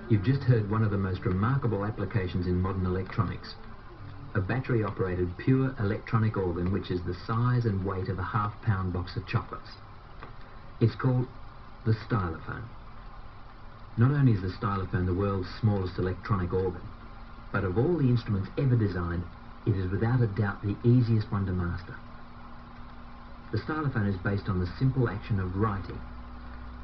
You've just heard one of the most remarkable applications in modern electronics. A battery-operated pure electronic organ which is the size and weight of a half-pound box of chocolates. It's called the Stylophone. Not only is the Stylophone the world's smallest electronic organ, but of all the instruments ever designed, it is without a doubt the easiest one to master. The Stylophone is based on the simple action of writing.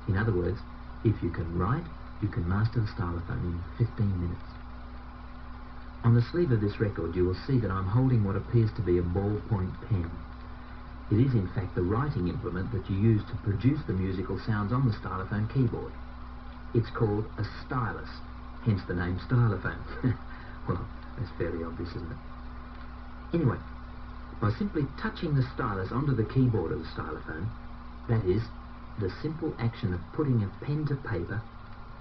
In other words, if you can write, you can master the Stylophone in 15 minutes. On the sleeve of this record you will see that I'm holding what appears to be a ballpoint pen. It is in fact the writing implement that you use to produce the musical sounds on the Stylophone keyboard. It's called a stylus, hence the name Stylophone. Well, that's fairly obvious, isn't it? Anyway, by simply touching the stylus onto the keyboard of the Stylophone, that is, the simple action of putting a pen to paper,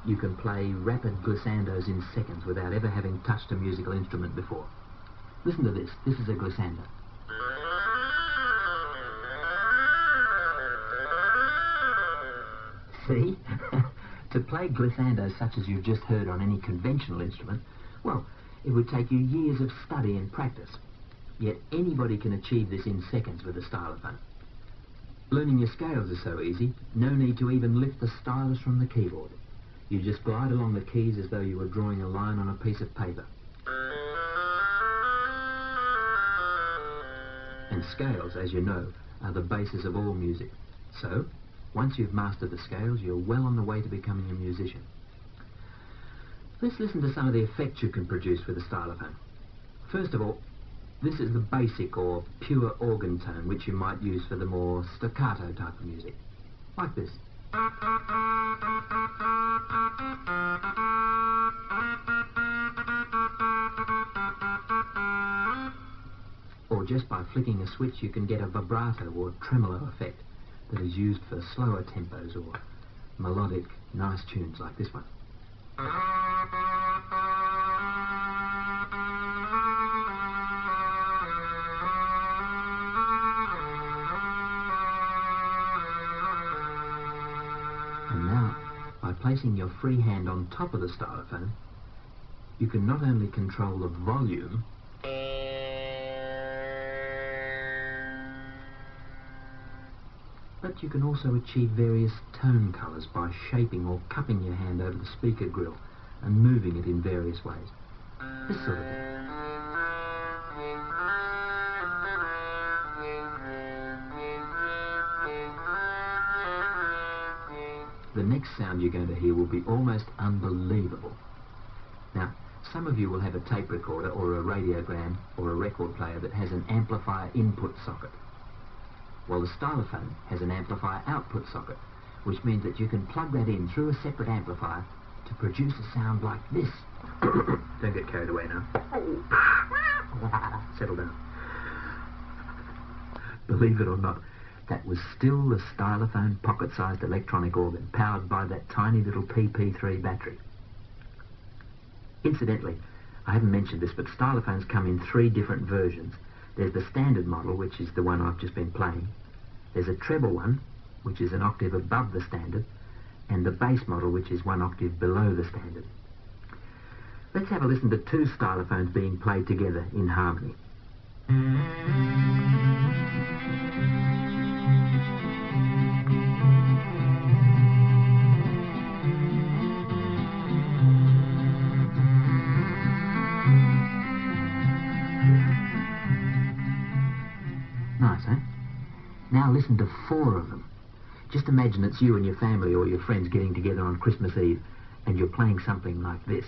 you can play rapid glissandos in seconds without ever having touched a musical instrument before. Listen to this. This is a glissando. See? To play glissandos such as you've just heard on any conventional instrument, well, it would take you years of study and practice. Yet anybody can achieve this in seconds with a Stylophone. Learning your scales is so easy, no need to even lift the stylus from the keyboard. You just glide along the keys as though you were drawing a line on a piece of paper. And scales, as you know, are the basis of all music. So, once you've mastered the scales, you're well on the way to becoming a musician. Let's listen to some of the effects you can produce with a Stylophone. First of all, this is the basic or pure organ tone which you might use for the more staccato type of music. Like this. Or just by flicking a switch you can get a vibrato or tremolo effect that is used for slower tempos or melodic, nice tunes like this one. And now, by placing your free hand on top of the Stylophone, you can not only control the volume, but you can also achieve various tone colours by shaping or cupping your hand over the speaker grill and moving it in various ways. This sort of thing. The next sound you're going to hear will be almost unbelievable. Now, some of you will have a tape recorder or a radiogram or a record player that has an amplifier input socket. Well, the Stylophone has an amplifier output socket, which means that you can plug that in through a separate amplifier to produce a sound like this. Don't get carried away now. Settle down. Believe it or not, that was still the Stylophone pocket-sized electronic organ, powered by that tiny little PP3 battery. Incidentally, I haven't mentioned this, but Stylophones come in 3 different versions. There's the standard model, which is the one I've just been playing. There's a treble one, which is an octave above the standard, and the bass model, which is 1 octave below the standard. Let's have a listen to 2 Stylophones being played together in harmony. Nice, eh? Now listen to 4 of them. Just imagine it's you and your family or your friends getting together on Christmas Eve and you're playing something like this.